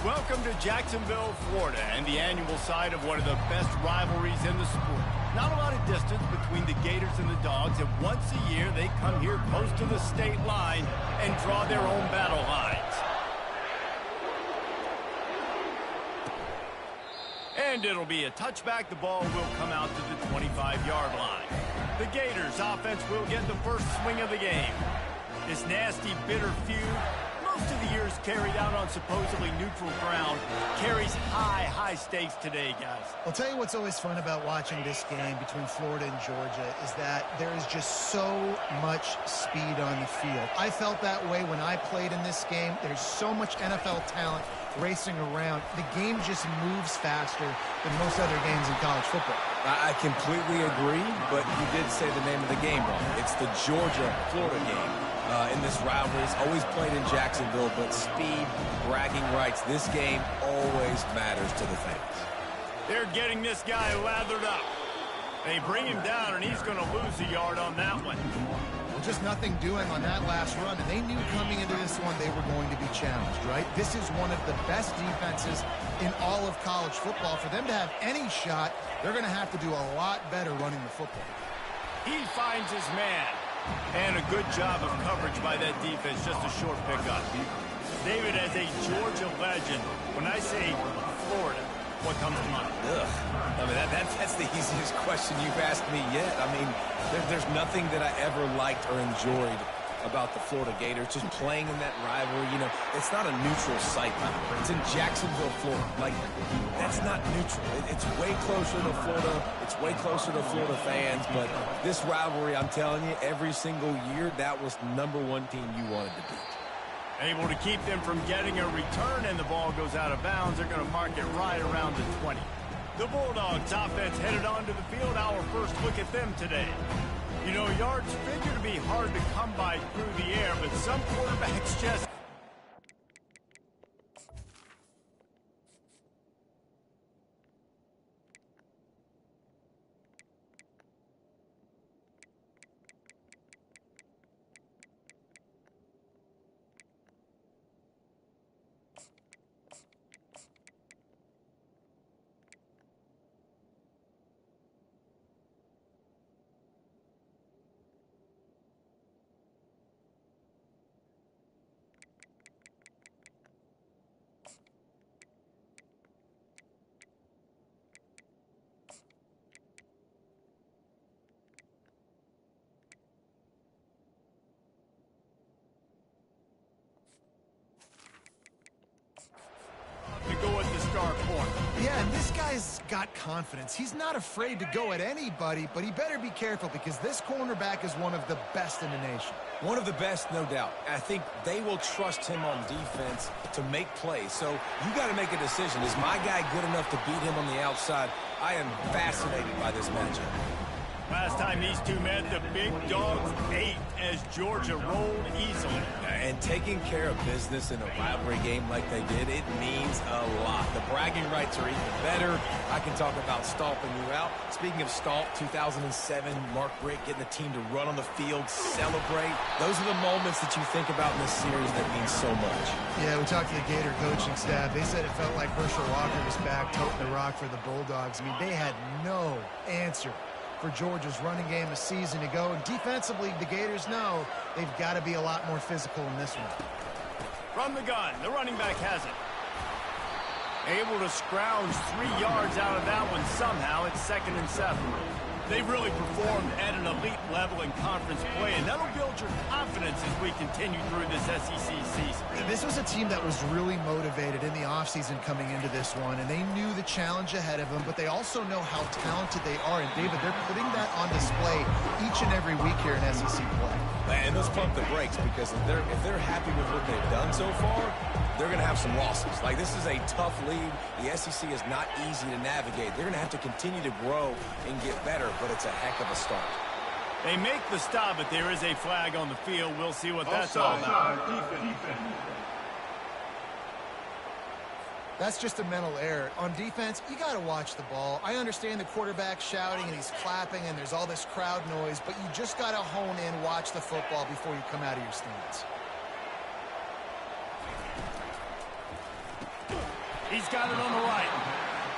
Welcome to Jacksonville, Florida, and the annual site of one of the best rivalries in the sport. Not a lot of distance between the Gators and the Dogs, and once a year they come here close to the state line and draw their own battle lines. And it'll be a touchback. The ball will come out to the 25-yard line. The Gators offense will get the first swing of the game. This nasty, bitter feud, most of the years carried out on supposedly neutral ground, carries high stakes today, guys. I'll tell you what's always fun about watching this game between Florida and Georgia is that there is just so much speed on the field. I felt that way when I played in this game. There's so much NFL talent racing around. The game just moves faster than most other games in college football. I completely agree, but you did say the name of the game wrong. It's the Georgia-Florida game. In this rivalry, it's always played in Jacksonville, but speed, bragging rights, this game always matters to the fans. They're getting this guy lathered up. They bring him down, and he's going to lose a yard on that one. Well, just nothing doing on that last run, and they knew coming into this one they were going to be challenged, right? This is one of the best defenses in all of college football. For them to have any shot, they're going to have to do a lot better running the football. He finds his man. And a good job of coverage by that defense, just a short pickup. David, as a Georgia legend, when I say Florida, what comes to mind? Ugh. I mean, that's the easiest question you've asked me yet. I mean, there's nothing that I ever liked or enjoyed about the Florida Gators, just playing in that rivalry. You know, it's not a neutral site. It's in Jacksonville, Florida. Like, that's not neutral. It's way closer to Florida. It's way closer to Florida fans. But this rivalry, I'm telling you, every single year, that was #1 team you wanted to beat. Able to keep them from getting a return, and the ball goes out of bounds. They're going to mark it right around the 20. The Bulldogs offense headed onto the field. Our first look at them today. You know, yards figure to be hard to come by through the air, but some quarterbacks just... to go at the star point. Yeah, and this guy's got confidence. He's not afraid to go at anybody, but he better be careful because this cornerback is one of the best in the nation. One of the best, no doubt. I think they will trust him on defense to make plays. So you got to make a decision. Is my guy good enough to beat him on the outside? I am fascinated by this matchup. Last time these two met, the Big Dogs ate as Georgia rolled easily. And taking care of business in a rivalry game like they did, it means a lot. The bragging rights are even better. I can talk about stomping you out. Speaking of stomp, 2007, Mark Richt getting the team to run on the field, celebrate. Those are the moments that you think about in this series that mean so much. Yeah, we talked to the Gator coaching staff. They said it felt like Herschel Walker was back toting the rock for the Bulldogs. I mean, they had no answer for Georgia's running game a season ago. And defensively, the Gators know they've got to be a lot more physical in this one. From the gun, the running back has it. Able to scrounge 3 yards out of that one somehow. It's 2nd and 7. They've really performed at an elite level in conference play, and that'll build your confidence as we continue through this SEC season. This was a team that was really motivated in the offseason coming into this one, and they knew the challenge ahead of them, but they also know how talented they are. And, David, they're putting that on display each and every week here in SEC play. And let's pump the brakes, because if they're happy with what they've done so far, they're going to have some losses. Like, this is a tough league. The SEC is not easy to navigate. They're going to have to continue to grow and get better, but it's a heck of a start. They make the stop, but there is a flag on the field. We'll see what that's all about. That's just a mental error. On defense, you got to watch the ball. I understand the quarterback shouting and he's clapping and there's all this crowd noise, but you just got to hone in, watch the football before you come out of your stance. He's got it on the right.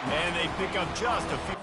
And they pick up just a few.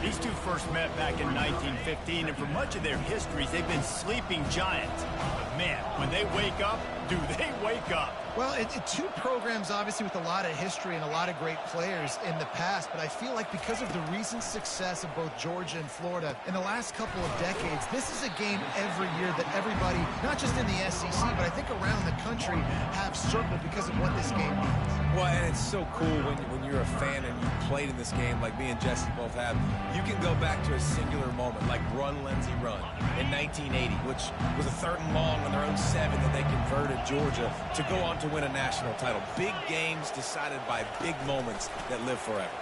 These two first met back in 1915, and for much of their histories, they've been sleeping giants. But man, when they wake up, do they wake up? Well, two programs, obviously, with a lot of history and a lot of great players in the past, but I feel like because of the recent success of both Georgia and Florida in the last couple of decades, this is a game every year that everybody, not just in the SEC, but I think around the country, have circled because of what this game means. Well, and it's so cool when you're a fan and you played in this game like me and Jesse both have. You can go back to a singular moment, like Run, Lindsey, Run in 1980, which was a 3rd and long on their own 7 that they converted Georgia to go on to win a national title. Big games decided by big moments that live forever.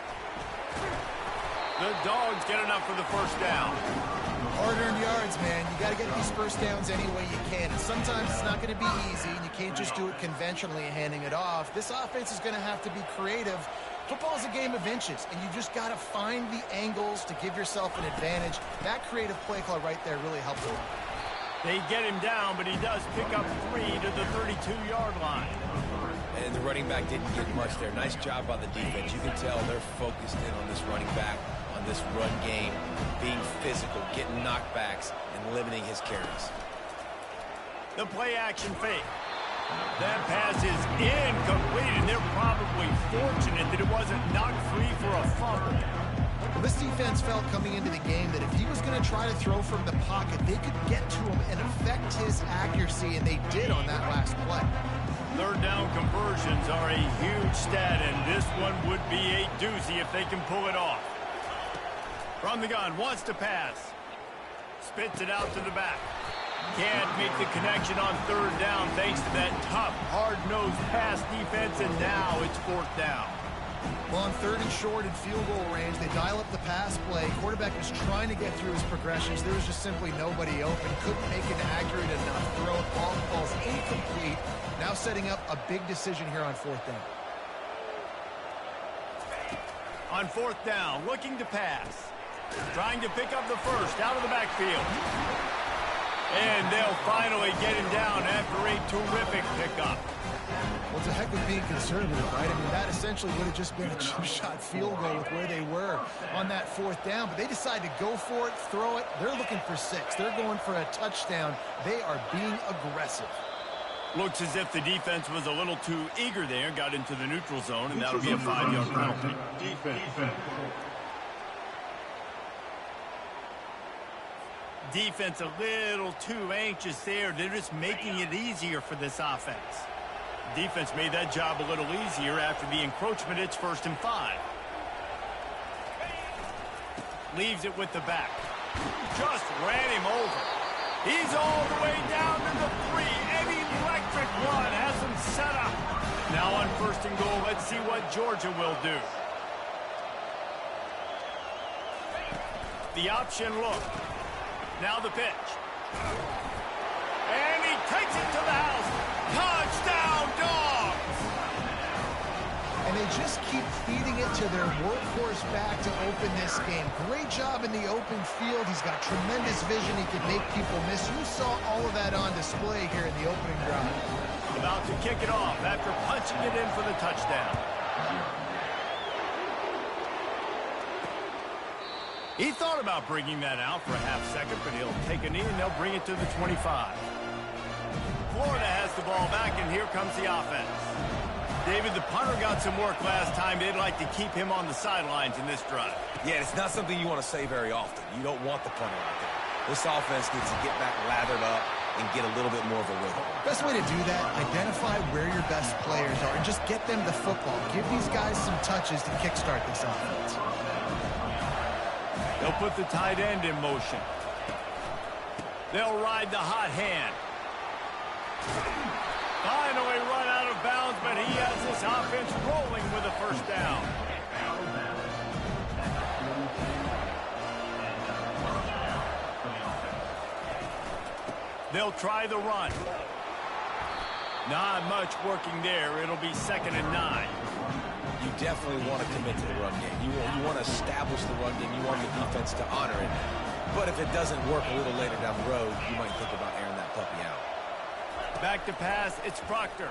The Dogs get enough for the first down. Hard-earned yards, man. You got to get these first downs any way you can. And sometimes it's not going to be easy, and you can't just do it conventionally and handing it off. This offense is going to have to be creative. Football is a game of inches, and you just got to find the angles to give yourself an advantage. That creative play call right there really helps them. They get him down, but he does pick up 3 to the 32-yard line. And the running back didn't get much there. Nice job by the defense. You can tell they're focused in on this running back, on this run game, being physical, getting knockbacks, and limiting his carries. The play-action fake. That pass is incomplete, and they're probably fortunate that it wasn't knocked free for a fumble. Well, this defense felt coming into the game that if he was going to try to throw from the pocket, they could get to him and affect his accuracy, and they did on that last play. 3rd down conversions are a huge stat, and this one would be a doozy if they can pull it off. From the gun, wants to pass. Spits it out to the back. Can't make the connection on 3rd down thanks to that tough, hard-nosed pass defense, and now it's 4th down. Well, on 3rd and short and field goal range, they dial up the pass play. Quarterback was trying to get through his progressions. There was just simply nobody open. Couldn't make an accurate enough throw. Ball falls incomplete. Now setting up a big decision here on 4th down. On 4th down, looking to pass. Trying to pick up the first out of the backfield. And they'll finally get him down after a terrific pickup. Well, it's a heck of being conservative, right? I mean, that essentially would have just been a chip shot field goal with where they were on that 4th down. But they decide to go for it, throw it. They're looking for 6. They're going for a touchdown. They are being aggressive. Looks as if the defense was a little too eager there, got into the neutral zone, and that'll be a 5-yard penalty. Defense a little too anxious there. They're just making it easier for this offense. Defense made that job a little easier after the encroachment. It's 1st and 5. Leaves it with the back. Just ran him over. He's all the way down to the 3. An electric run has him set up. Now on 1st and goal, let's see what Georgia will do. The option look. Now the pitch. And he takes it to the house. Touchdown, Dogs! And they just keep feeding it to their workhorse back to open this game. Great job in the open field. He's got tremendous vision. He can make people miss. You saw all of that on display here in the opening drive. About to kick it off after punching it in for the touchdown. He thought about bringing that out for a half second, but he'll take a knee and they'll bring it to the 25. Florida has the ball back, and here comes the offense. David, the punter got some work last time. They'd like to keep him on the sidelines in this drive. Yeah, it's not something you want to say very often. You don't want the punter out there. This offense needs to get back lathered up and get a little bit more of a rhythm. Best way to do that, identify where your best players are and just get them the football. Give these guys some touches to kickstart this offense. They'll put the tight end in motion. They'll ride the hot hand. Finally run out of bounds, but he has this offense rolling with a 1st down. They'll try the run. Not much working there. It'll be 2nd and 9. You definitely want to commit to the run game. You want to establish the run game. You want the defense to honor it. But if it doesn't work a little later down the road, you might think about airing that puppy out. Back to pass, it's Proctor.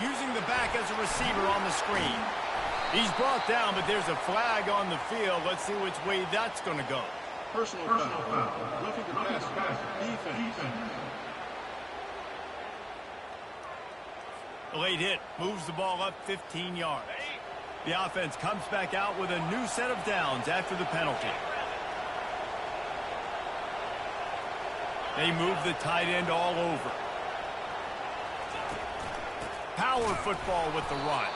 Using the back as a receiver on the screen. He's brought down, but there's a flag on the field. Let's see which way that's going to go. Personal foul. Roughing the passer. Defense. A late hit moves the ball up 15 yards. The offense comes back out with a new set of downs after the penalty. They move the tight end all over. Power football with the run.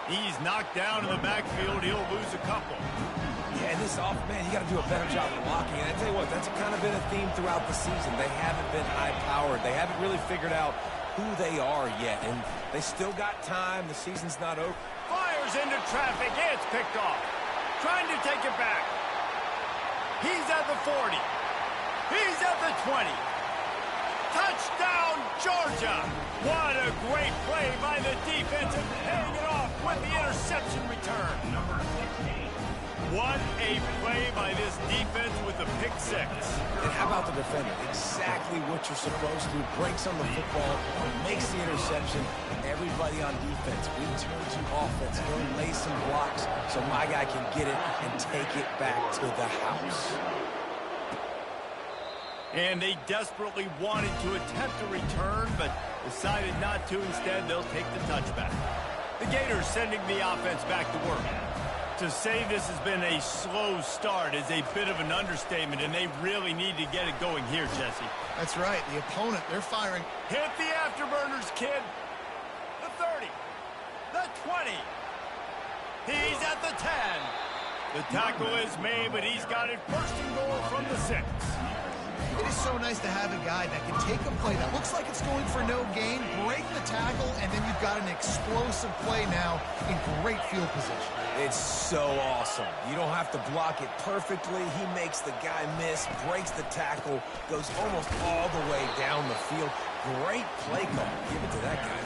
He's knocked down in the backfield. He'll lose a couple. Yeah, and this man, you got to do a better job of blocking. And I tell you what, that's kind of been a theme throughout the season. They haven't been high-powered. They haven't really figured out who they are yet. And they still got time. The season's not over. Fires into traffic. It's picked off. Trying to take it back. He's at the 40. He's at the 20. Touchdown, Georgia. What a great play by the defense and paying it off with the interception return. What a play by this defense with the pick six. And how about the defender? Exactly what you're supposed to do. Breaks on the football, makes the interception. Everybody on defense, we turn to offense. Go lay some blocks so my guy can get it and take it back to the house. And they desperately wanted to attempt a return, but decided not to. Instead, they'll take the touchback. The Gators sending the offense back to work. To say this has been a slow start is a bit of an understatement, and they really need to get it going here, Jesse. That's right. The opponent, they're firing. Hit the afterburners, kid. The 30. The 20. He's at the 10. The tackle is made, but he's got it 1st and goal from the 6. It is so nice to have a guy that can take a play that looks like it's going for no gain, break the tackle, and then you've got an explosive play now in great field position. It's so awesome. You don't have to block it perfectly. He makes the guy miss, breaks the tackle, goes almost all the way down the field. Great play call. Give it to that guy.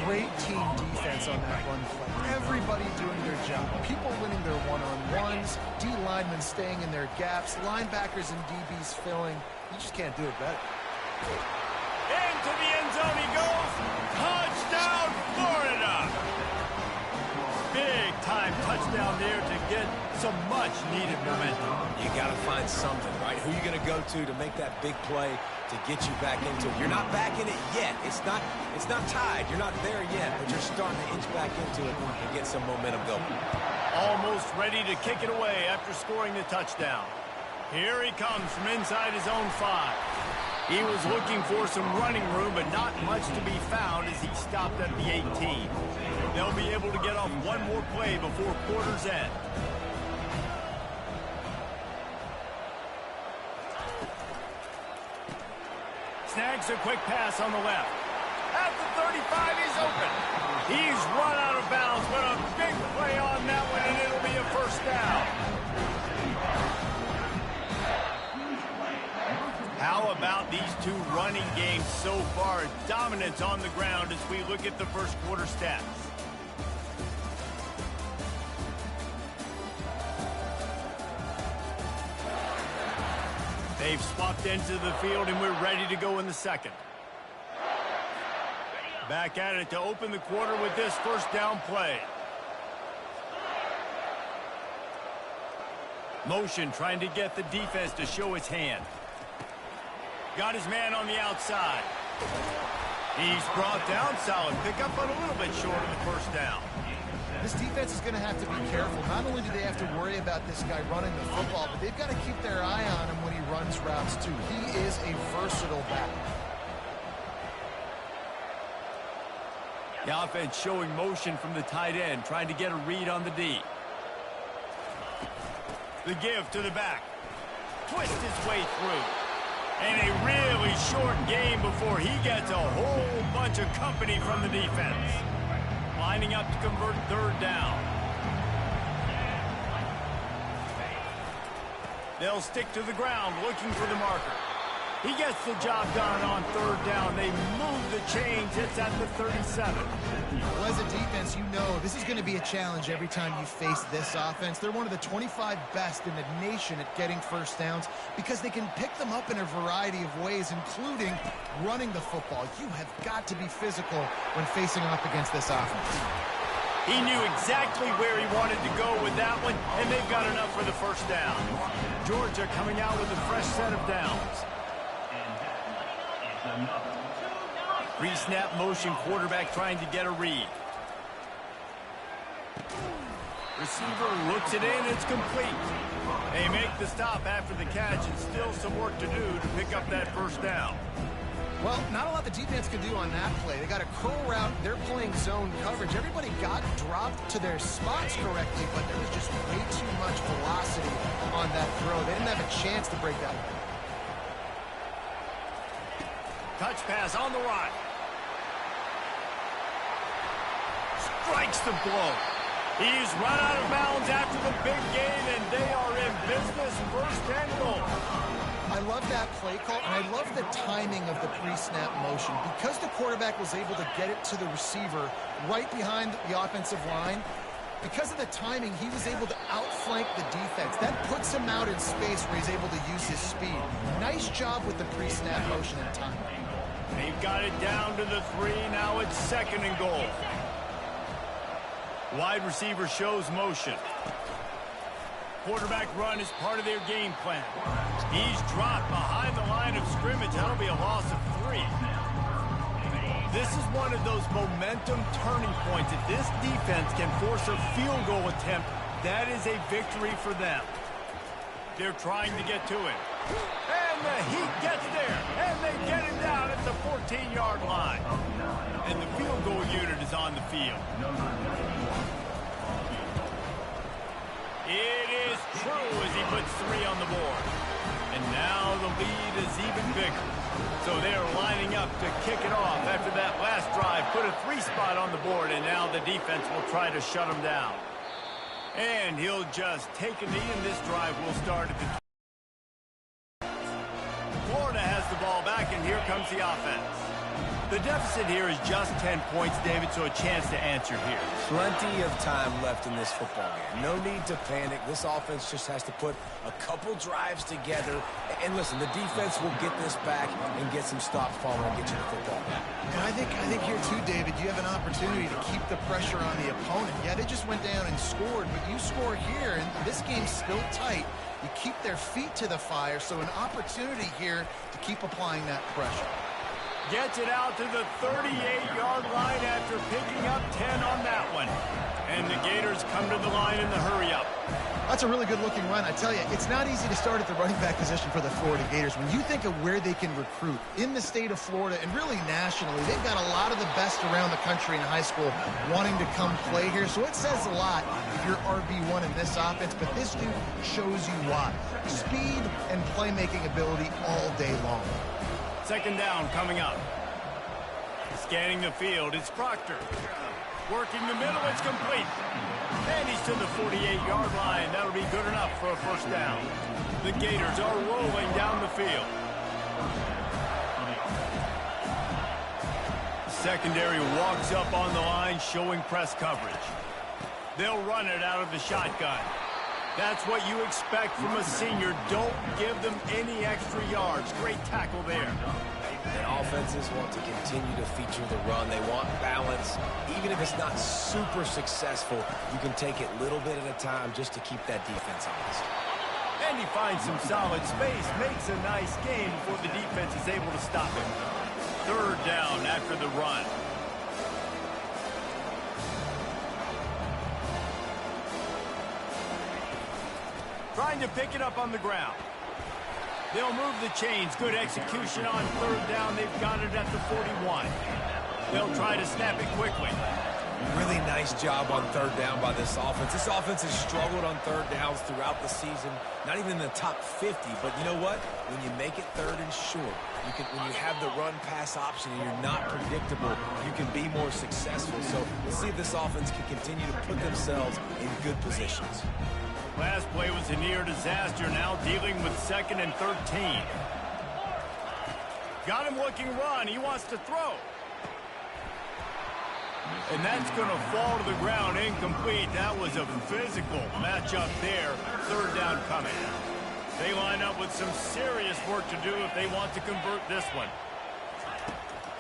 Great team defense on that run play. Everybody doing their job. People winning their one-on-ones, D linemen staying in their gaps, linebackers and DBs filling. You just can't do it better. Into the end zone he goes. Touchdown, Florida! Big-time touchdown there to get some much-needed momentum. You got to find something, right? Who are you going to go to make that big play to get you back into it? You're not back in it yet. It's not tied. You're not there yet, but you're starting to inch back into it and get some momentum going. Almost ready to kick it away after scoring the touchdown. Here he comes from inside his own 5. He was looking for some running room, but not much to be found as he stopped at the 18. They'll be able to get off one more play before quarter's end. Snags a quick pass on the left. At the 35, he's open. He's run out of bounds, but a big play on that one, and it'll be a 1st down. How about these two running games so far? Dominance on the ground as we look at the 1st quarter stats. They've swapped into the field, and we're ready to go in the 2nd. Back at it to open the quarter with this 1st down play. Motion trying to get the defense to show its hand. Got his man on the outside. He's brought down. Solid pickup, but a little bit short of the 1st down. This defense is going to have to be careful. Not only do they have to worry about this guy running the football, but they've got to keep their eye on him when he runs routes, too. He is a versatile back. The offense showing motion from the tight end, trying to get a read on the D. The give to the back. Twist his way through. And a really short game before he gets a whole bunch of company from the defense. Lining up to convert 3rd down. They'll stick to the ground looking for the marker. He gets the job done on third down. They move the chains. It's at the 37. Well, as a defense, you know this is going to be a challenge every time you face this offense. They're one of the 25 best in the nation at getting first downs because they can pick them up in a variety of ways, including running the football. You have got to be physical when facing off against this offense. He knew exactly where he wanted to go with that one, and they've got enough for the first down. Georgia coming out with a fresh set of downs. Pre-snap motion, quarterback trying to get a read. Receiver looks it in, it's complete. They make the stop after the catch, and still some work to do to pick up that first down. Well, not a lot the defense can do on that play. They got a curl route. They're playing zone coverage. Everybody got dropped to their spots correctly, but there was just way too much velocity on that throw. They didn't have a chance to break that. Touch pass on the run. Strikes the blow. He's run out of bounds after the big gain, and they are in business, first and goal. I love that play call, and I love the timing of the pre-snap motion. Because the quarterback was able to get it to the receiver right behind the offensive line, because of the timing, he was able to outflank the defense. That puts him out in space where he's able to use his speed. Nice job with the pre-snap motion and timing. They've got it down to the 3. Now it's second and goal. Wide receiver shows motion. Quarterback run is part of their game plan. He's dropped behind the line of scrimmage. That'll be a loss of 3. This is one of those momentum turning points. If this defense can force a field goal attempt, that is a victory for them. They're trying to get to it. And the Heat gets there. And they get him down at the 14-yard line. And the field goal unit is on the field. It is true as he puts 3 on the board. And now the lead is even bigger. So they're lining up to kick it off after that last drive. Put a 3 spot on the board, and now the defense will try to shut him down. And he'll just take a knee, and this drive will start at the 20. Florida has the ball back, and here comes the offense. The deficit here is just 10 points, David, so a chance to answer here. Plenty of time left in this football game. No need to panic. This offense just has to put a couple drives together. And listen, the defense will get this back and get some stops following and get you the football back. And I think here too, David, you have an opportunity to keep the pressure on the opponent. Yeah, they just went down and scored, but you score here, and this game's still tight. You keep their feet to the fire, so an opportunity here to keep applying that pressure. Gets it out to the 38-yard line after picking up 10 on that one. And the Gators come to the line in the hurry-up. That's a really good-looking run. I tell you, it's not easy to start at the running back position for the Florida Gators. When you think of where they can recruit in the state of Florida and really nationally, they've got a lot of the best around the country in high school wanting to come play here. So it says a lot if you're RB1 in this offense, but this dude shows you why. Speed and playmaking ability all day long. Second down coming up. Scanning the field, it's Proctor. Working the middle, it's complete. And he's to the 48-yard line. That'll be good enough for a first down. The Gators are rolling down the field. Secondary walks up on the line, showing press coverage. They'll run it out of the shotgun. That's what you expect from a senior. Don't give them any extra yards. Great tackle there. And offenses want to continue to feature the run. They want balance. Even if it's not super successful, you can take it little bit at a time just to keep that defense honest. And he finds some solid space, makes a nice gain before the defense is able to stop him. Third down after the run. Trying to pick it up on the ground. They'll move the chains. Good execution on third down. They've got it at the 41. They'll try to snap it quickly. Really nice job on third down by this offense. This offense has struggled on third downs throughout the season. Not even in the top 50, but you know what? When you make it third and short, when you have the run-pass option and you're not predictable, you can be more successful. So we'll see if this offense can continue to put themselves in good positions. Last play was a near disaster, now dealing with 2nd and 13. Got him looking run. He wants to throw. And that's going to fall to the ground incomplete. That was a physical matchup there. Third down coming. They line up with some serious work to do if they want to convert this one.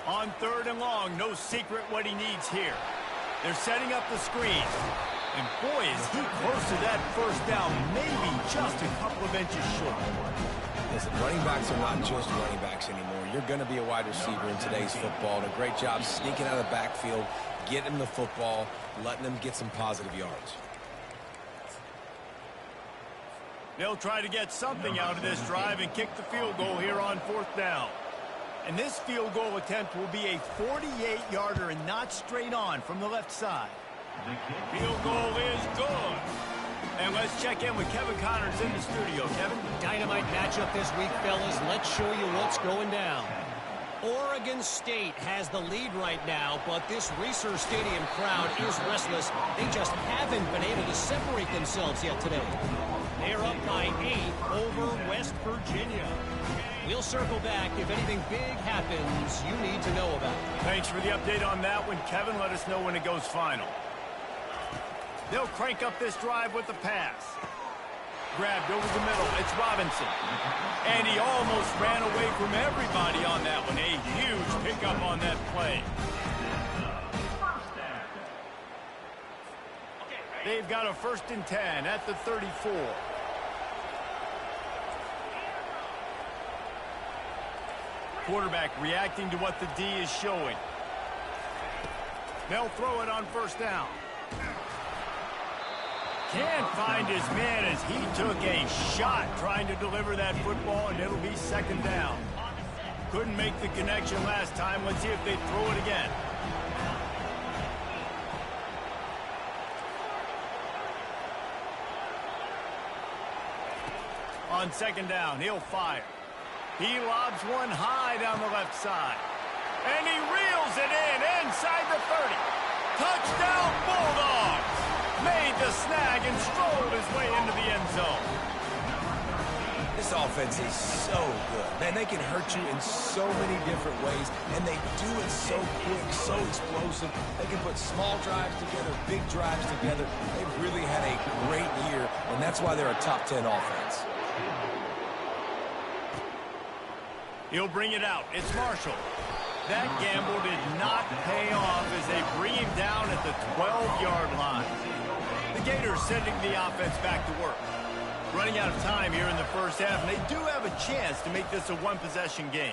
On third and long, no secret what he needs here. They're setting up the screen. And boy, is he close to that first down, maybe just a couple of inches short. Listen, running backs are not just running backs anymore. You're going to be a wide receiver in today's football. And a great job sneaking out of the backfield, getting the football, letting them get some positive yards. They'll try to get something out of this drive and kick the field goal here on fourth down. And this field goal attempt will be a 48-yarder and not straight on from the left side. Field goal is good. And let's check in with Kevin Connors in the studio. Kevin? Dynamite matchup this week, fellas. Let's show you what's going down. Oregon State has the lead right now, but this Reser Stadium crowd is restless. They just haven't been able to separate themselves yet today. They're up by 8 over West Virginia. We'll circle back if anything big happens you need to know about. Thanks for the update on that one, Kevin. Let us know when it goes final. They'll crank up this drive with the pass. Grabbed over the middle. It's Robinson. And he almost ran away from everybody on that one. A huge pickup on that play. They've got a 1st and 10 at the 34. Quarterback reacting to what the D is showing. They'll throw it on 1st down. Can't find his man as he took a shot trying to deliver that football, and it'll be 2nd down. Couldn't make the connection last time. Let's see if they throw it again. On 2nd down, he'll fire. He lobs one high down the left side. And he reels it in inside the 30. Touchdown, Bulldogs! Made the snag and strolled his way into the end zone. This offense is so good. Man, they can hurt you in so many different ways, and they do it so quick, so explosive. They can put small drives together, big drives together. They've really had a great year, and that's why they're a top 10 offense. He'll bring it out. It's Marshall. That gamble did not pay off as they bring him down at the 12-yard line. The Gators sending the offense back to work. Running out of time here in the first half, and they do have a chance to make this a one-possession game.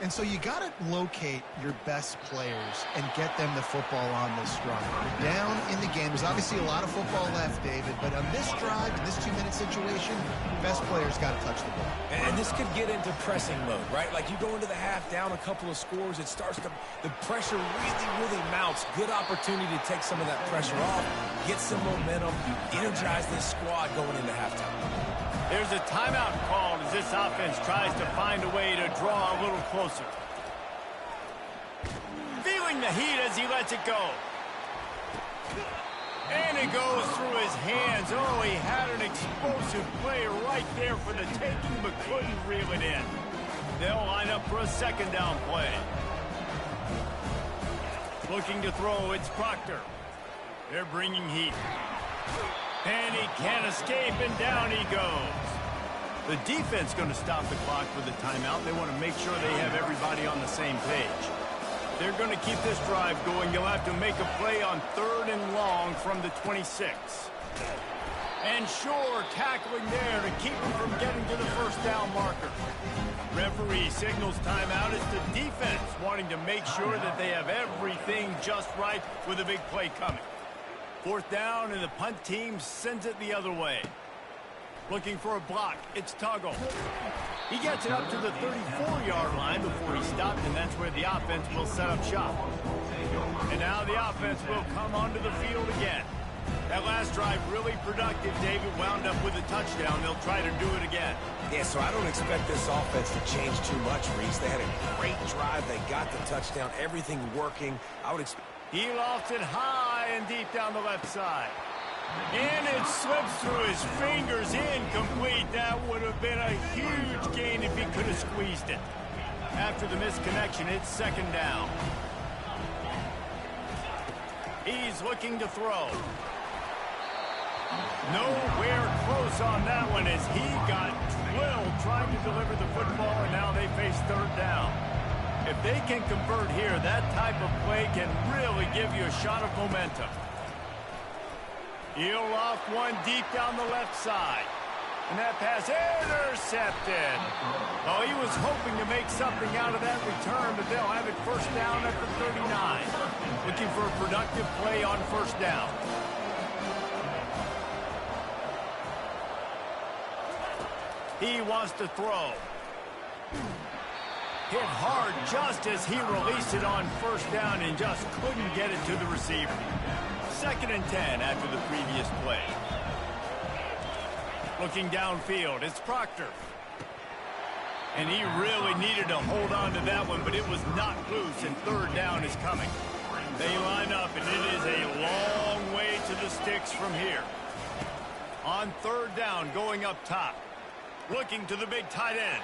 And so you got to locate your best players and get them the football on this drive. We're down in the game. There's obviously a lot of football left, David, but on this drive, in this 2-minute situation, best players got to touch the ball. And this could get into pressing mode, right? Like you go into the half down a couple of scores, it starts to, the pressure really mounts. Good opportunity to take some of that pressure off, get some momentum, energize this squad going into halftime. There's a timeout called as this offense tries to find a way to draw a little closer. Feeling the heat as he lets it go. And it goes through his hands. Oh, he had an explosive play right there for the taking, but couldn't reel it in. They'll line up for a 2nd down play. Looking to throw, it's Proctor. They're bringing heat. And he can't escape, and down he goes. The defense going to stop the clock with a timeout. They want to make sure they have everybody on the same page. They're going to keep this drive going. They'll have to make a play on 3rd and long from the 26. And Shore tackling there to keep him from getting to the 1st down marker. Referee signals timeout as the defense wanting to make sure that they have everything just right with a big play coming. 4th down, and the punt team sends it the other way. Looking for a block. It's Tuggle. He gets it up to the 34-yard line before he stopped, and that's where the offense will set up shop. And now the offense will come onto the field again. That last drive really productive. David wound up with a touchdown. They'll try to do it again. Yeah, so I don't expect this offense to change too much, Reese. They had a great drive. They got the touchdown. Everything working. I would expect... He lofts it high and deep down the left side. And it slips through his fingers, incomplete. That would have been a huge gain if he could have squeezed it. After the misconnection, it's second down. He's looking to throw. Nowhere close on that one as he got drilled trying to deliver the football, and now they face third down. If they can convert here, that type of play can really give you a shot of momentum. He'll off one deep down the left side. And that pass intercepted. Oh, he was hoping to make something out of that return, but they'll have it first down at the 39. Looking for a productive play on first down. He wants to throw. Hit hard just as he released it on first down and just couldn't get it to the receiver. Second and 10 after the previous play. Looking downfield, it's Proctor. And he really needed to hold on to that one, but it was not loose, and third down is coming. They line up, and it is a long way to the sticks from here. On third down, going up top. Looking to the big tight end.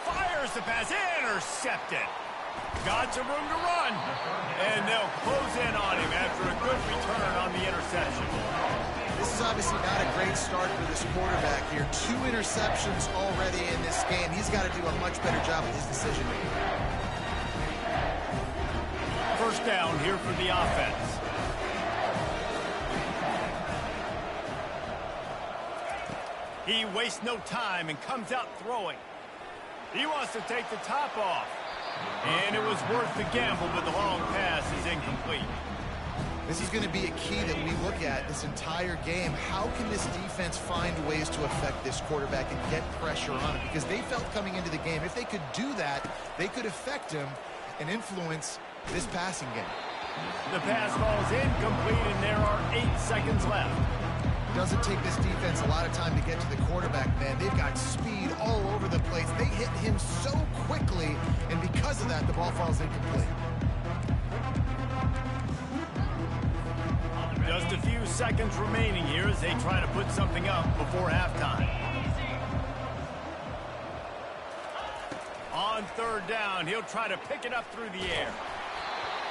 Fires the pass, intercepted. Got some room to run. And they'll close in on him after a good return on the interception. This is obviously not a great start for this quarterback here. 2 interceptions already in this game. He's got to do a much better job of his decision-making. First down here for the offense. He wastes no time and comes out throwing. He wants to take the top off. And it was worth the gamble, but the long pass is incomplete. This is going to be a key that we look at this entire game. How can this defense find ways to affect this quarterback and get pressure on him? Because they felt coming into the game, if they could do that, they could affect him and influence this passing game. The pass falls incomplete, and there are 8 seconds left. Doesn't take this defense a lot of time to get to the quarterback, man. They've got speed all over the place. They hit him so quickly, and because of that, the ball falls incomplete. Just a few seconds remaining here as they try to put something up before halftime. On third down, he'll try to pick it up through the air.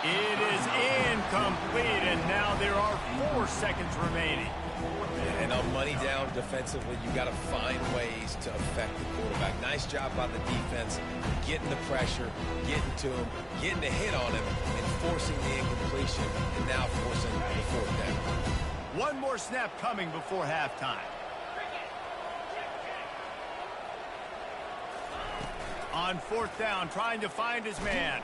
It is incomplete, and now there are 4 seconds remaining. And on money down defensively, you got to find ways to affect the quarterback. Nice job by the defense, getting the pressure, getting to him, getting a hit on him, and forcing the incompletion, and now forcing the fourth down. One more snap coming before halftime. On fourth down, trying to find his man.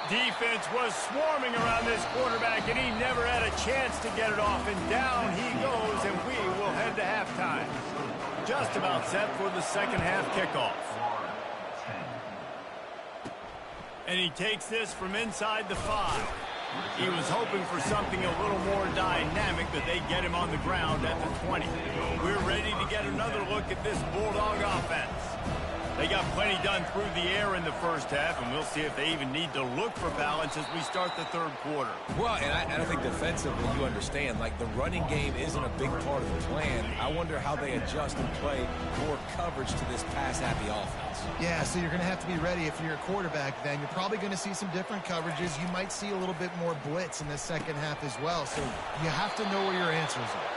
Defense was swarming around this quarterback, and he never had a chance to get it off. And down he goes, and we will head to halftime. Just about set for the second half kickoff. And he takes this from inside the 5. He was hoping for something a little more dynamic, but they get him on the ground at the 20. We're ready to get another look at this Bulldog offense. They got plenty done through the air in the first half, and we'll see if they even need to look for balance as we start the third quarter. Well, and I think defensively, you understand, like the running game isn't a big part of the plan. I wonder how they adjust and play more coverage to this pass-happy offense. Yeah, so you're going to have to be ready if you're a quarterback then. You're probably going to see some different coverages. You might see a little bit more blitz in the second half as well, so you have to know where your answers are.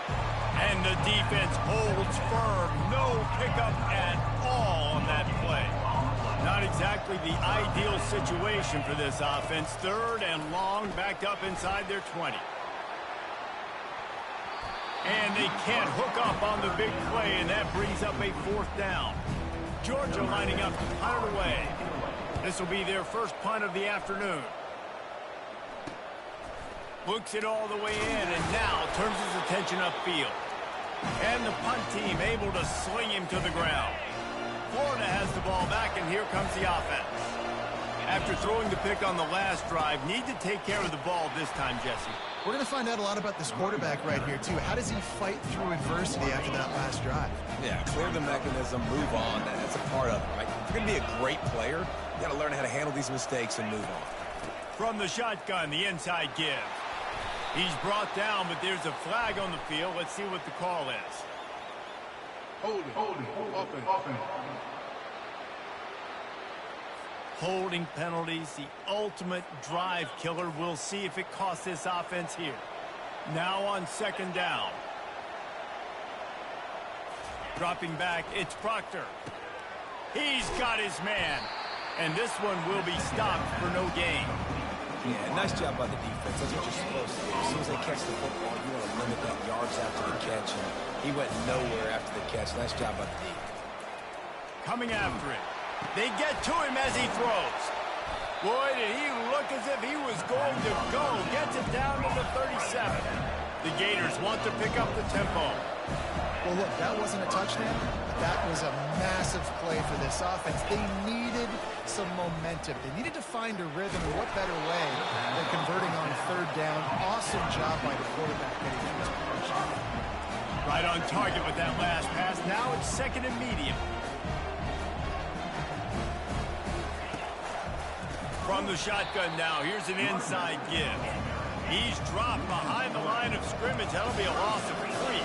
And the defense holds firm. No pickup at all on that play. Not exactly the ideal situation for this offense. Third and long, backed up inside their 20. And they can't hook up on the big play, and that brings up a fourth down. Georgia lining up to punt it away. This will be their first punt of the afternoon. Looks it all the way in, and now turns his attention upfield. And the punt team able to sling him to the ground. Florida has the ball back, and here comes the offense. After throwing the pick on the last drive, need to take care of the ball this time, Jesse. We're going to find out a lot about this quarterback right here, too. How does he fight through adversity after that last drive? Yeah, clear the mechanism, move on. That's a part of it, right? If you're going to be a great player, you got to learn how to handle these mistakes and move on. From the shotgun, the inside give. He's brought down, but there's a flag on the field. Let's see what the call is. Holding, offense. Holding penalties, the ultimate drive killer. We'll see if it costs this offense here. Now on second down. Dropping back, it's Proctor. He's got his man. And this one will be stopped for no gain. Yeah, nice job by the defense. That's what you're supposed to do. As soon as they catch the football, you want to limit that yards after the catch. And he went nowhere after the catch. Nice job by the defense. Coming after it. They get to him as he throws. Boy, did he look as if he was going to go. Gets it down to the 37. The Gators want to pick up the tempo. Well, look, that wasn't a touchdown. That was a massive play for this offense. They needed some momentum. They needed to find a rhythm, and what better way than converting on third down. Awesome job by the quarterback getting to his position. Right on target with that last pass. Now it's second and medium. From the shotgun now, here's an inside give. He's dropped behind the line of scrimmage. That'll be a loss of 3.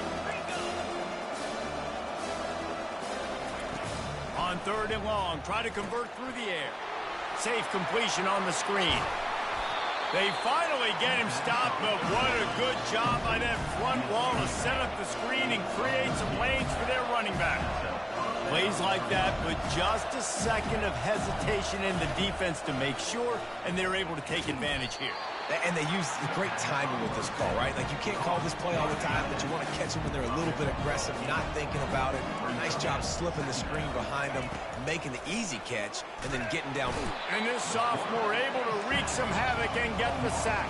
On third and long, try to convert through the air. Safe completion on the screen. They finally get him stopped, but what a good job by that front wall to set up the screen and create some lanes for their running back. Plays like that, but just a second of hesitation in the defense to make sure, and they're able to take advantage here. And they use great timing with this call, right? Like, you can't call this play all the time, but you want to catch them when they're a little bit aggressive, not thinking about it. Nice job slipping the screen behind them, making the easy catch, and then getting down. And this sophomore able to wreak some havoc and get the sack.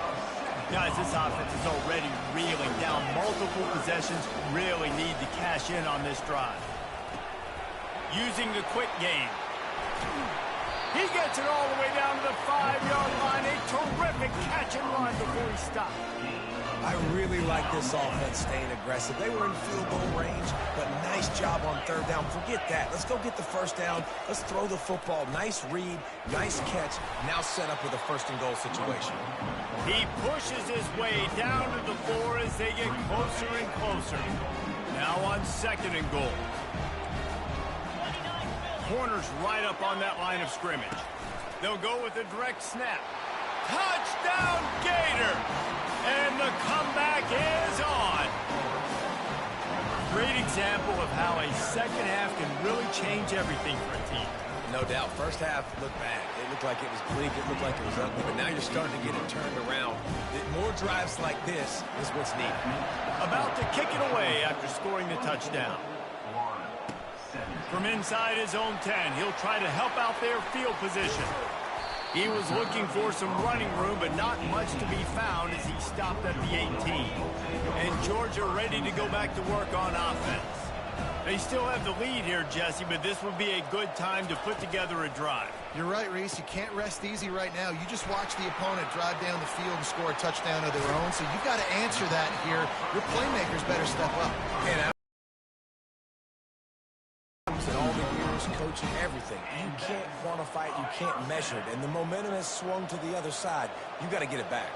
Guys, this offense is already reeling down multiple possessions. Really need to cash in on this drive. Using the quick game. He gets it all the way down to the 5-yard line. A terrific catch and run before he stopped. I really like this offense staying aggressive. They were in field goal range, but nice job on third down. Forget that. Let's go get the first down. Let's throw the football. Nice read, nice catch. Now set up with a first and goal situation. He pushes his way down to the 4 as they get closer and closer. Now on second and goal. Corners right up on that line of scrimmage. They'll go with a direct snap. Touchdown, Gator! And the comeback is on. Great example of how a second half can really change everything for a team. No doubt. First half looked bad. It looked like it was bleak. It looked like it was ugly. But now you're starting to get it turned around. More drives like this is what's needed. About to kick it away after scoring the touchdown. From inside his own 10, he'll try to help out their field position. He was looking for some running room, but not much to be found as he stopped at the 18. And Georgia ready to go back to work on offense. They still have the lead here, Jesse, but this would be a good time to put together a drive. You're right, Reese. You can't rest easy right now. You just watch the opponent drive down the field and score a touchdown of their own, so you've got to answer that here. Your playmakers better step up. And all the years coaching everything, you can't quantify it, you can't measure it, and the momentum has swung to the other side. You got to get it back.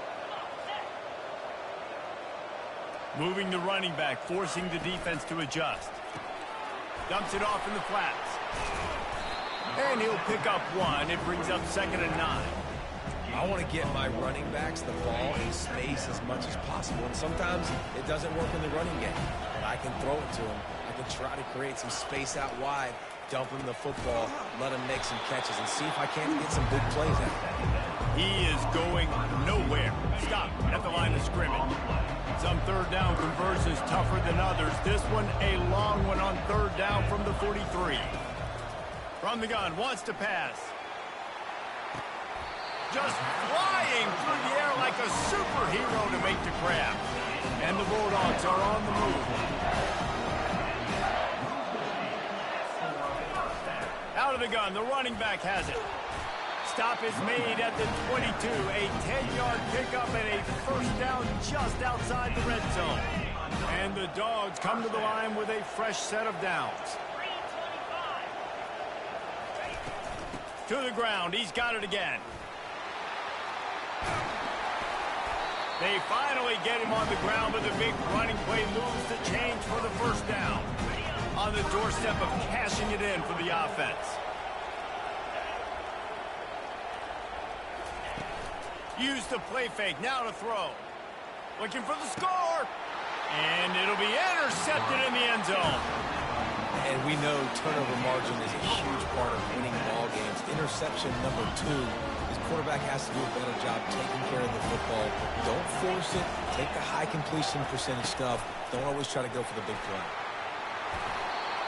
Moving the running back, forcing the defense to adjust. Dumps it off in the flats. And he'll pick up 1. It brings up second and 9. I want to get my running backs the ball in space as much as possible, and sometimes it doesn't work in the running game, but I can throw it to him. I can try to create some space out wide, dump him the football, let him make some catches, and see if I can't get some big plays out of that. He is going nowhere. Stop at the line of scrimmage. Some third down conversions tougher than others. This one a long one on third down from the 43. From the gun, wants to pass. Just flying through the air like a superhero to make the grab. And the Bulldogs are on the move. Out of the gun, the running back has it. Stop is made at the 22. A 10-yard pickup and a first down just outside the red zone. And the Dogs come to the line with a fresh set of downs. To the ground, he's got it again. They finally get him on the ground, but the big running play moves the chains for the first down. On the doorstep of cashing it in for the offense. Use the play fake. Now to throw. Looking for the score. And it'll be intercepted in the end zone. And we know turnover margin is a huge part of winning ball games. Interception number 2. His quarterback has to do a better job taking care of the football. Don't force it. Take the high completion percentage stuff. Don't always try to go for the big play.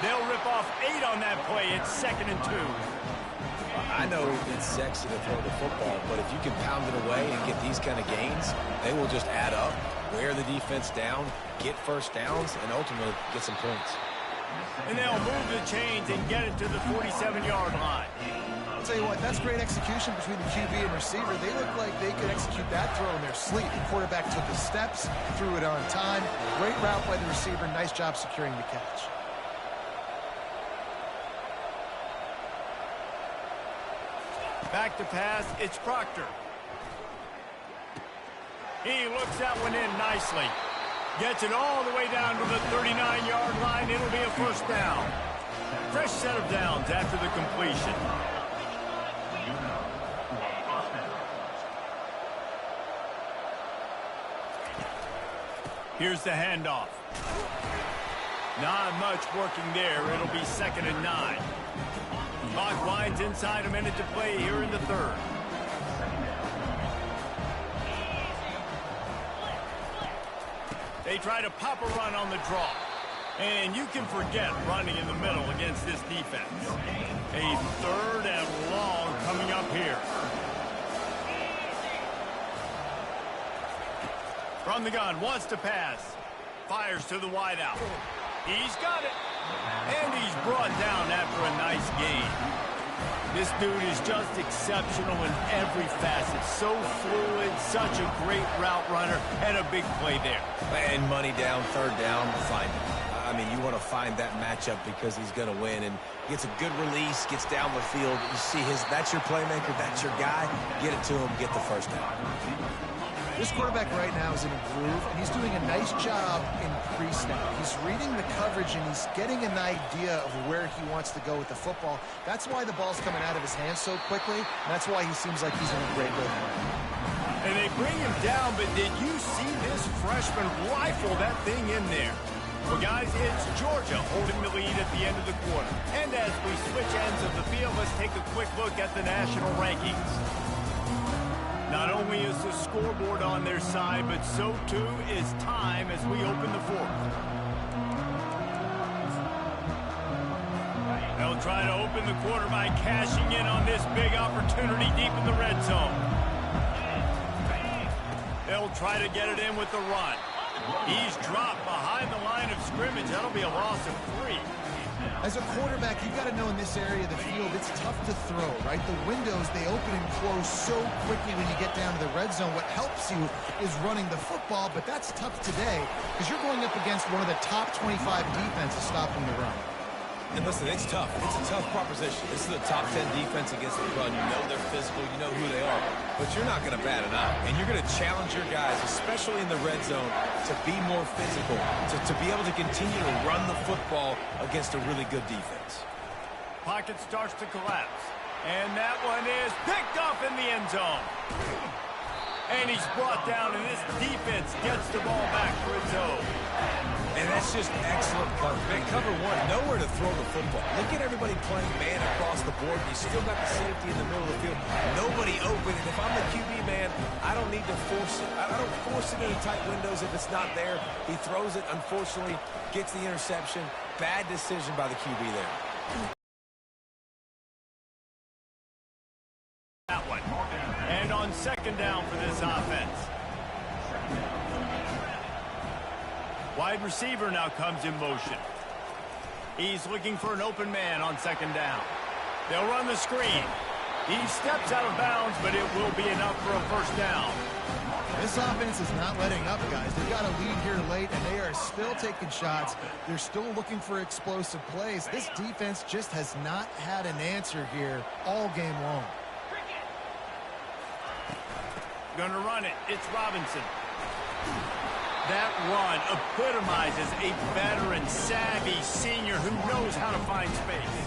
They'll rip off 8 on that play. It's 2nd and 2. I know it's sexy to throw the football, but if you can pound it away and get these kind of gains, they will just add up, wear the defense down, get first downs, and ultimately get some points. And they'll move the chains and get it to the 47-yard line. I'll tell you what, that's great execution between the QB and receiver. They look like they could execute that throw in their sleep. The quarterback took the steps, threw it on time. Great route by the receiver. Nice job securing the catch. Back to pass, it's Proctor. He looks that one in nicely. Gets it all the way down to the 39-yard line. It'll be a first down. Fresh set of downs after the completion. Here's the handoff. Not much working there. It'll be 2nd and 9. Clock winds inside a minute to play here in the 3rd. They try to pop a run on the draw. And you can forget running in the middle against this defense. A 3rd and long coming up here. From the gun, wants to pass. Fires to the wideout. He's got it. And he's brought down after a nice gain. This dude is just exceptional in every facet. So fluid, such a great route runner, and a big play there. And money down, 3rd down, find him. I mean, you want to find that matchup because he's going to win. And gets a good release, gets down the field. You see that's your playmaker, that's your guy. Get it to him, get the first down. This quarterback right now is in a groove, and he's doing a nice job in pre-snap. He's reading the coverage, and he's getting an idea of where he wants to go with the football. That's why the ball's coming out of his hands so quickly, and that's why he seems like he's in a great rhythm. And they bring him down, but did you see this freshman rifle that thing in there? Well, guys, it's Georgia holding the lead at the end of the quarter. And as we switch ends of the field, let's take a quick look at the national rankings. Not only is the scoreboard on their side, but so too is time as we open the 4th. They'll try to open the quarter by cashing in on this big opportunity deep in the red zone. They'll try to get it in with the run. He's dropped behind the line of scrimmage. That'll be a loss of 3. As a quarterback, you've got to know in this area of the field, it's tough to throw, right? The windows, they open and close so quickly when you get down to the red zone. What helps you is running the football, but that's tough today because you're going up against one of the top 25 defenses stopping the run. And listen, it's tough. It's a tough proposition. This is a top 10 defense against the run. You know they're physical. You know who they are. But you're not going to bat an eye. And you're going to challenge your guys, especially in the red zone, to be more physical, to be able to continue to run the football against a really good defense. Pocket starts to collapse. And that one is picked up in the end zone. And he's brought down, and this defense gets the ball back for its own. And that's just excellent cover. Man, cover 1, nowhere to throw the football. Look at everybody playing man across the board. You still got the safety in the middle of the field. Nobody open. And if I'm the QB, man, I don't need to force it. I don't force it into tight windows if it's not there. He throws it, unfortunately, gets the interception. Bad decision by the QB there. That one. And on 2nd down for this offense. Wide receiver now comes in motion. He's looking for an open man on 2nd down. They'll run the screen. He steps out of bounds, but it will be enough for a first down. This offense is not letting up, guys. They've got a lead here late, and they are still taking shots. They're still looking for explosive plays. This defense just has not had an answer here all game long. Gonna run it. It's Robinson. That run epitomizes a veteran, savvy senior who knows how to find space.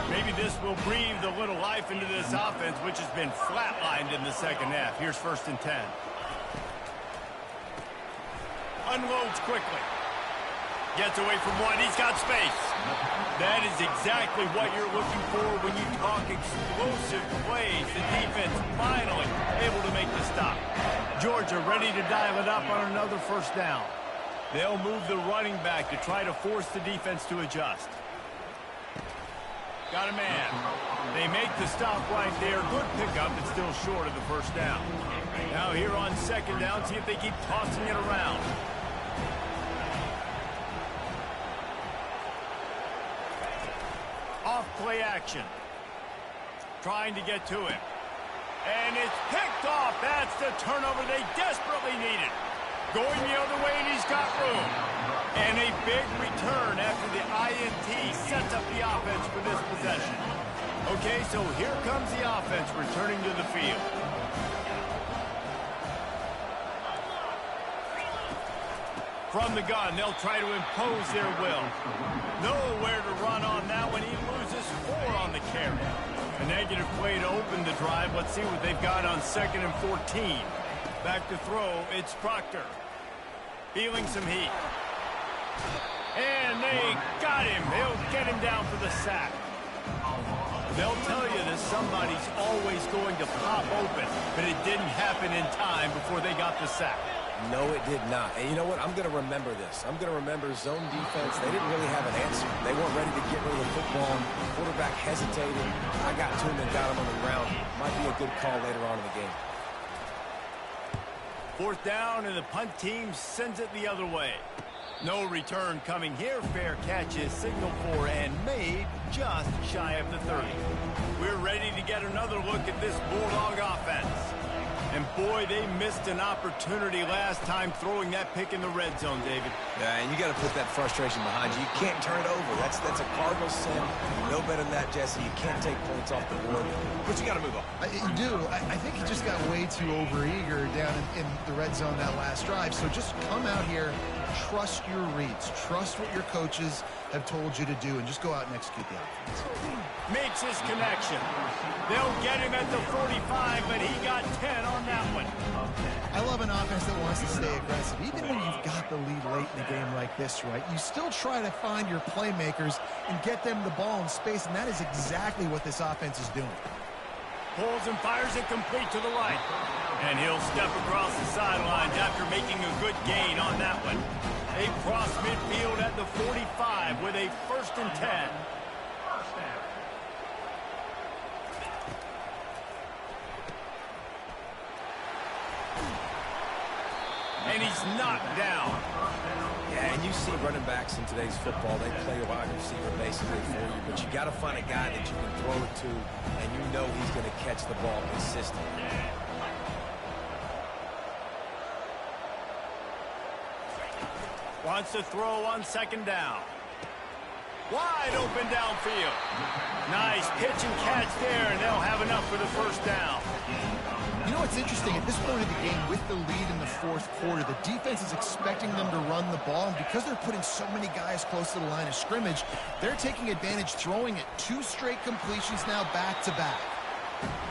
Maybe this will breathe a little life into this offense, which has been flatlined in the second half. Here's 1st and 10. Unloads quickly. Gets away from one. He's got space. That is exactly what you're looking for when you talk explosive plays. The defense finally able to make the stop. Georgia ready to dial it up on another 1st down. They'll move the running back to try to force the defense to adjust. Got a man. They make the stop right there. Good pickup, but still short of the 1st down. Now here on 2nd down, see if they keep tossing it around. Off play action. Trying to get to him. And it's picked off. That's the turnover they desperately needed. Going the other way, and he's got room. And a big return after the INT sets up the offense for this possession. Okay, so here comes the offense returning to the field. From the gun, they'll try to impose their will. Nowhere to run on that one. He loses 4 on the carry. A negative play to open the drive. Let's see what they've got on 2nd and 14. Back to throw, it's Proctor. Feeling some heat. And they got him. They'll get him down for the sack. They'll tell you that somebody's always going to pop open, but it didn't happen in time before they got the sack. No, it did not. And you know what? I'm going to remember this. I'm going to remember zone defense. They didn't really have an answer. They weren't ready to get rid of the football. Quarterback hesitated. I got to him and got him on the ground. Might be a good call later on in the game. 4th down, and the punt team sends it the other way. No return coming here. Fair catch is signaled for and made just shy of the 30. We're ready to get another look at this Bulldog offense. And boy, they missed an opportunity last time throwing that pick in the red zone, David. Yeah, and you got to put that frustration behind you. You can't turn it over. That's a cardinal sin. You know better than that, Jesse. You can't take points off the board. But you got to move on. You do. I think he just got way too overeager down in the red zone that last drive. So just come out here, trust your reads, trust what your coaches have told you to do, and just go out and execute the offense. Makes his connection. They'll get him at the 45, but he got 10 on that one. I love an offense that wants to stay aggressive. Even when you've got the lead late in a game like this, right, you still try to find your playmakers and get them the ball in space, and that is exactly what this offense is doing. Pulls and fires it complete to the right. And he'll step across the sidelines after making a good gain on that one. They cross midfield at the 45 with a 1st and 10. And he's knocked down. Yeah, and you see running backs in today's football, they play a wide receiver basically for you, but you got to find a guy that you can throw it to, and you know he's going to catch the ball consistently. Wants to throw on 2nd down. Wide open downfield. Nice pitch and catch there, and they'll have enough for the 1st down. You know what's interesting? At this point of the game, with the lead in the 4th quarter, the defense is expecting them to run the ball, and because they're putting so many guys close to the line of scrimmage, they're taking advantage, throwing it 2 straight completions now back-to-back.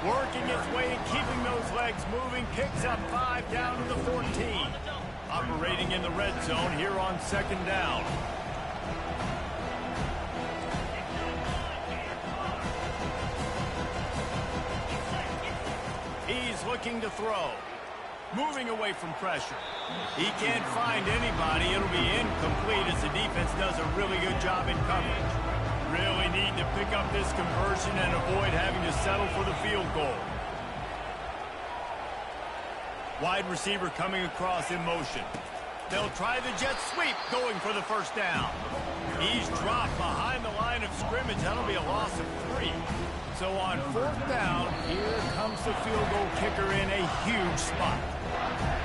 Working its way and keeping those legs moving, picks up 5 down to the 14. Operating in the red zone here on 2nd down. He's looking to throw. Moving away from pressure. He can't find anybody. It'll be incomplete as the defense does a really good job in coverage. Really need to pick up this conversion and avoid having to settle for the field goal. Wide receiver coming across in motion. They'll try the jet sweep, going for the 1st down. He's dropped behind the line of scrimmage. That'll be a loss of 3. So on 4th down, here comes the field goal kicker in a huge spot.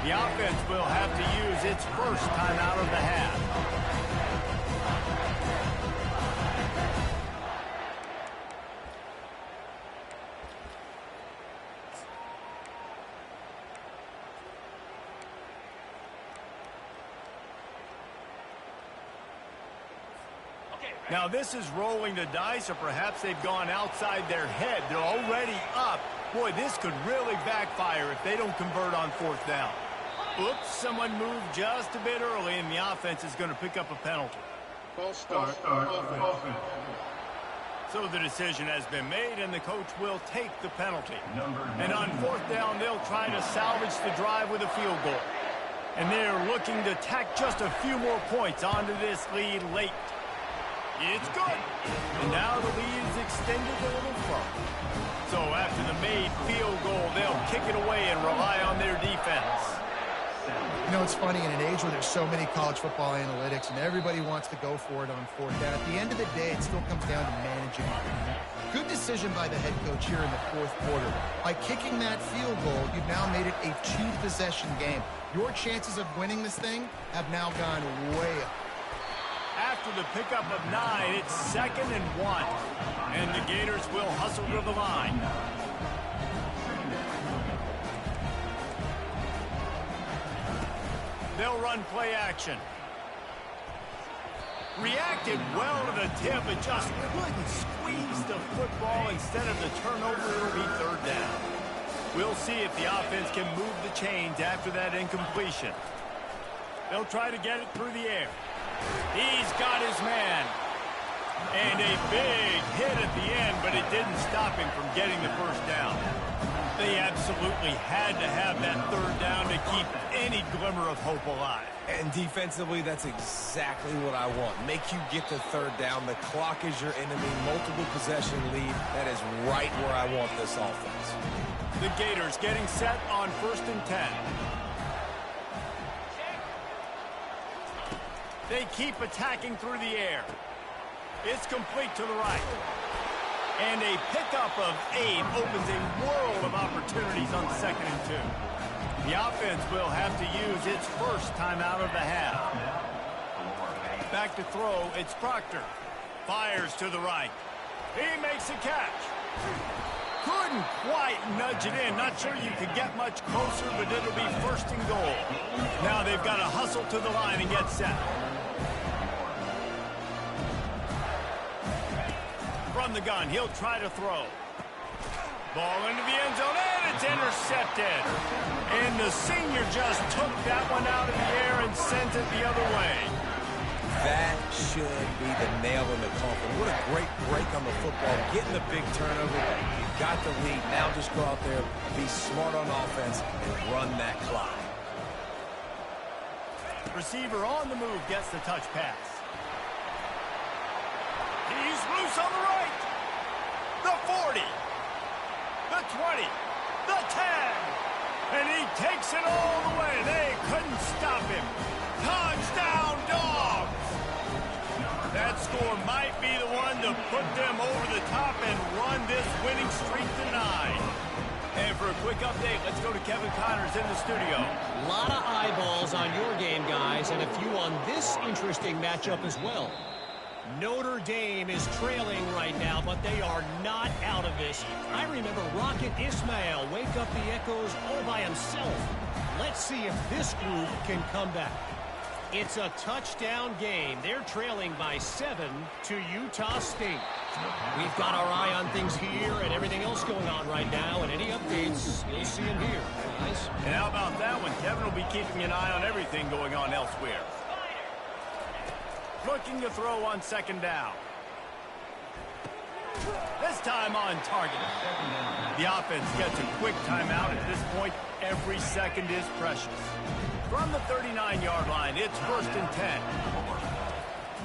The offense will have to use its 1st timeout of the half. Now this is rolling the dice, or perhaps they've gone outside their head. They're already up. Boy, this could really backfire if they don't convert on fourth down. Oops, someone moved just a bit early, and the offense is going to pick up a penalty. False start. Offense. So the decision has been made, and the coach will take the penalty. And on fourth down, they'll try to salvage the drive with a field goal. And they're looking to tack just a few more points onto this lead late. It's good. And now the lead is extended a little further. So after the made field goal, they'll kick it away and rely on their defense. You know, it's funny, in an age where there's so many college football analytics and everybody wants to go for it on fourth down, at the end of the day, it still comes down to managing the game. Good decision by the head coach here in the fourth quarter. By kicking that field goal, you've now made it a two-possession game. Your chances of winning this thing have now gone way up. After the pickup of 9, it's 2nd and 1. And the Gators will hustle to the line. They'll run play action. Reacted well to the tip, but just couldn't squeeze the football. Instead of the turnover, it'll be third down. We'll see if the offense can move the chains after that incompletion. They'll try to get it through the air. He's got his man. And a big hit at the end, but it didn't stop him from getting the first down. They absolutely had to have that third down to keep any glimmer of hope alive. And defensively, that's exactly what I want. Make you get the third down. The clock is your enemy. Multiple possession lead. That is right where I want this offense. The Gators getting set on 1st and 10. They keep attacking through the air. It's complete to the right. And a pickup of 8 opens a world of opportunities on 2nd and 2. The offense will have to use its first timeout of the half. Back to throw, it's Proctor. Fires to the right. He makes a catch. Couldn't quite nudge it in. Not sure you could get much closer, but it'll be 1st and goal. Now they've got to hustle to the line and get set. From the gun, he'll try to throw. Ball into the end zone, and it's intercepted. And the senior just took that one out of the air and sent it the other way. That should be the nail in the coffin. What a great break on the football. Getting the big turnover. You got the lead. Now just go out there, be smart on offense, and run that clock. Receiver on the move gets the touch pass. He's loose on the right. The 40. The 20. The 10. And he takes it all the way. They couldn't stop him. Touchdown, Dawgs. That score might be the one to put them over the top and run this winning streak to 9. And for a quick update, let's go to Kevin Connors in the studio. A lot of eyeballs on your game, guys, and a few on this interesting matchup as well. Notre Dame is trailing right now, but they are not out of this. I remember Rocket Ismail wake up the echoes all by himself. Let's see if this group can come back. It's a touchdown game. They're trailing by 7 to Utah State. We've got our eye on things here and everything else going on right now, and any updates, you'll see them here, guys. And how about that one? Kevin will be keeping an eye on everything going on elsewhere. Looking to throw on 2nd down. This time on target. The offense gets a quick timeout. At this point, every second is precious. From the 39-yard line, it's 1st and 10.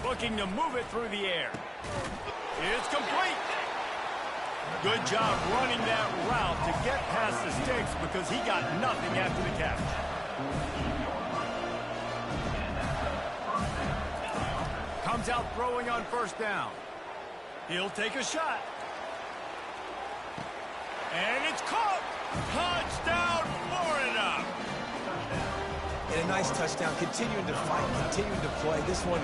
Looking to move it through the air. It's complete. Good job running that route to get past the sticks because he got nothing after the catch. Comes out throwing on 1st down. He'll take a shot. And it's caught. Touchdown, Florida. And a nice touchdown. Continuing to fight, continuing to play. This one,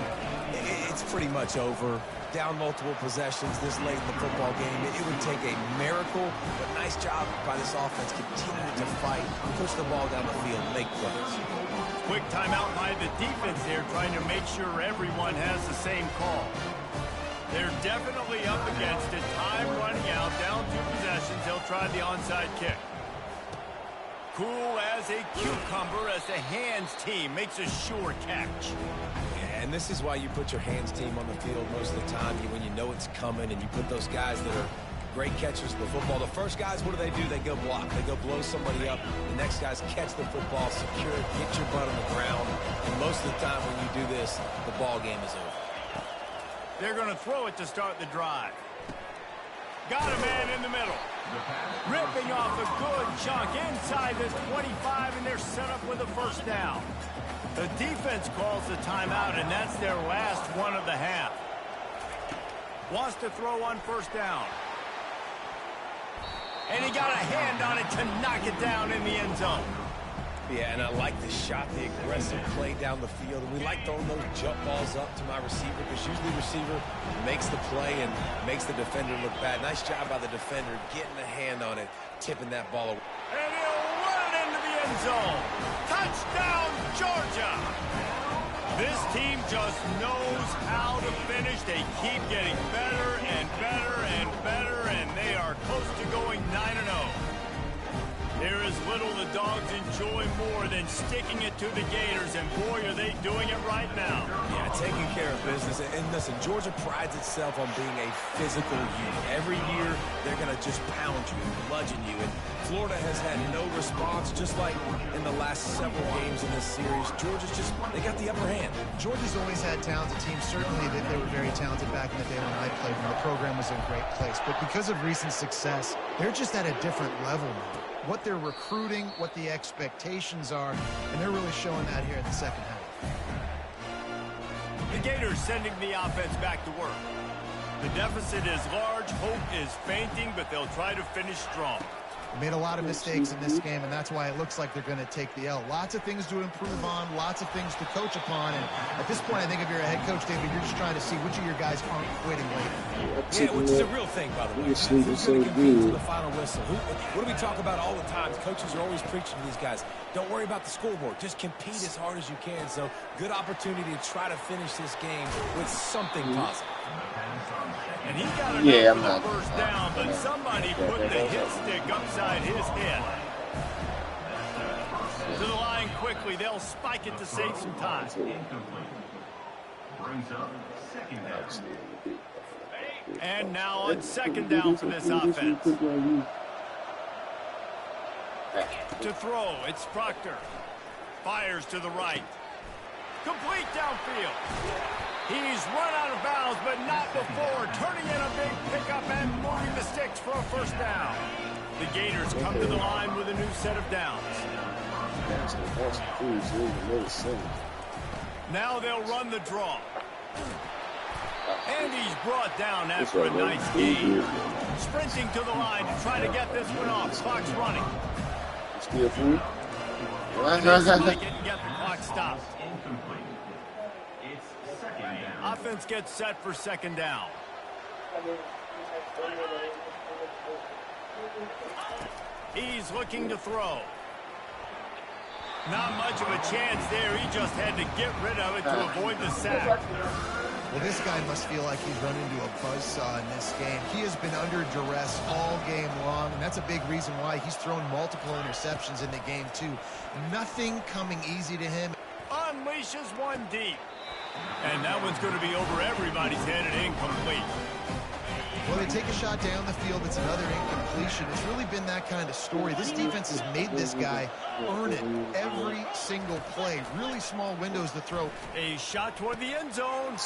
it's pretty much over. Down multiple possessions this late in the football game. It would take a miracle, but nice job by this offense continuing to fight, push the ball down the field, make plays. Quick timeout by the defense there, trying to make sure everyone has the same call. They're definitely up against it. Time running out, down 2 possessions. They'll try the onside kick. Cool as a cucumber as the hands team makes a sure catch. Yeah, and this is why you put your hands team on the field most of the time when you know it's coming, and you put those guys that are great catchers of the football. The first guys, what do? They go block. They go blow somebody up. The next guys catch the football, secure it, get your butt on the ground. And most of the time when you do this, the ball game is over. They're going to throw it to start the drive. Got a man in the middle. Ripping off a good chunk inside the 25, and they're set up with a first down. The defense calls the timeout, and that's their last one of the half. Wants to throw on first down. And he got a hand on it to knock it down in the end zone. Yeah, and I like the shot, the aggressive play down the field. And we like throwing those jump balls up to my receiver, because usually the receiver makes the play and makes the defender look bad. Nice job by the defender getting a hand on it, tipping that ball away. And he'll run it into the end zone. Touchdown, Georgia! This team just knows how to finish. They keep getting better and better and better, and they are close to going 9-0. There is little the Dogs enjoy more than sticking it to the Gators, and boy, are they doing it right now. Yeah, taking care of business. And listen, Georgia prides itself on being a physical unit. Every year, they're going to just pound you and bludgeon you. And Florida has had no response, just like in the last several games in this series. Georgia's just, they got the upper hand. Georgia's always had talented teams. Certainly that they were very talented back in the day when I played, when the program was in a great place. But because of recent success, they're just at a different level now. What they're recruiting, what the expectations are, and they're really showing that here in the second half. The Gators sending the offense back to work. The deficit is large, hope is fainting, but they'll try to finish strong. They made a lot of mistakes in this game, and that's why it looks like they're going to take the L. Lots of things to improve on, lots of things to coach upon, and at this point, I think if you're a head coach, David, you're just trying to see which of your guys aren't quitting late. Yeah, which is a real thing, by the way. Who's going to compete to the final whistle? What do we talk about all the time? Coaches are always preaching to these guys. Don't worry about the scoreboard. Just compete as hard as you can. So, good opportunity to try to finish this game with something positive. And he got enough for the first down, but somebody put the hit stick upside his head. To the line quickly. They'll spike it to save some time. Brings up second down. And now on second down for this offense. To throw, it's Proctor. Fires to the right. Complete downfield. He's run out of bounds, but not before. Turning in a big pickup and moving the sticks for a first down. The Gators come to the line with a new set of downs. Now they'll run the draw. And he's brought down after a nice gain. Sprinting to the line to try to get this one off. Clock's running. Still free. And they spike it and get the clock stopped. Offense gets set for second down. He's looking to throw. Not much of a chance there. He just had to get rid of it to avoid the sack. Well, this guy must feel like he's run into a buzzsaw in this game. He has been under duress all game long, and that's a big reason why he's thrown multiple interceptions in the game, too. Nothing coming easy to him. Unleashes one deep. And that one's going to be over everybody's head and incomplete. Well, they take a shot down the field. It's another incompletion. It's really been that kind of story. This defense has made this guy earn it every single play. Really small windows to throw. A shot toward the end zone.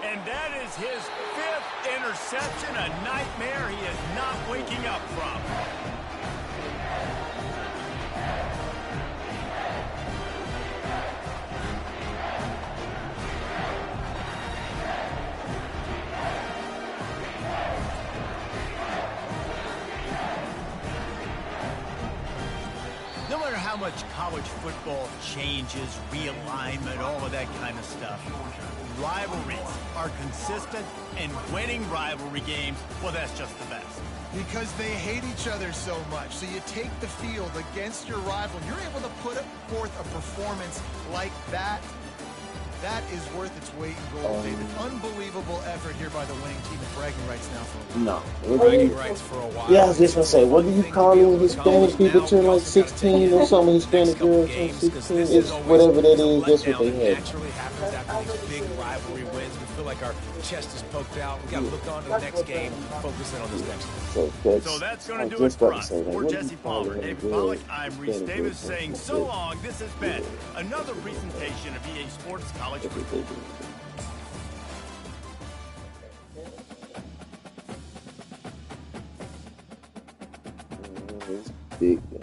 And that is his 5th interception. A nightmare he is not waking up from. No matter how much college football changes, realignment, all of that kind of stuff, rivalries are consistent, and winning rivalry games, well, that's just the best. Because they hate each other so much. So you take the field against your rival. You're able to put forth a performance like that. That is worth its weight in gold, David. Unbelievable effort here by the winning team, and bragging rights now for a while. No. Bragging rights for a while. Yeah, I was just going to say, what do you call them Hispanic people turn like 16 or something? Hispanic girls turn 16. It's whatever that is, that's what they had. Naturally happens after these big rivalry wins. We feel like our chest is poked out. We got to look on to the next game, focus in on this next one. So that's going to do it for us. For Jesse Palmer, David Pollack, I'm Reese Davis saying so long. This has been another presentation of EA Sports College Football. Big guy.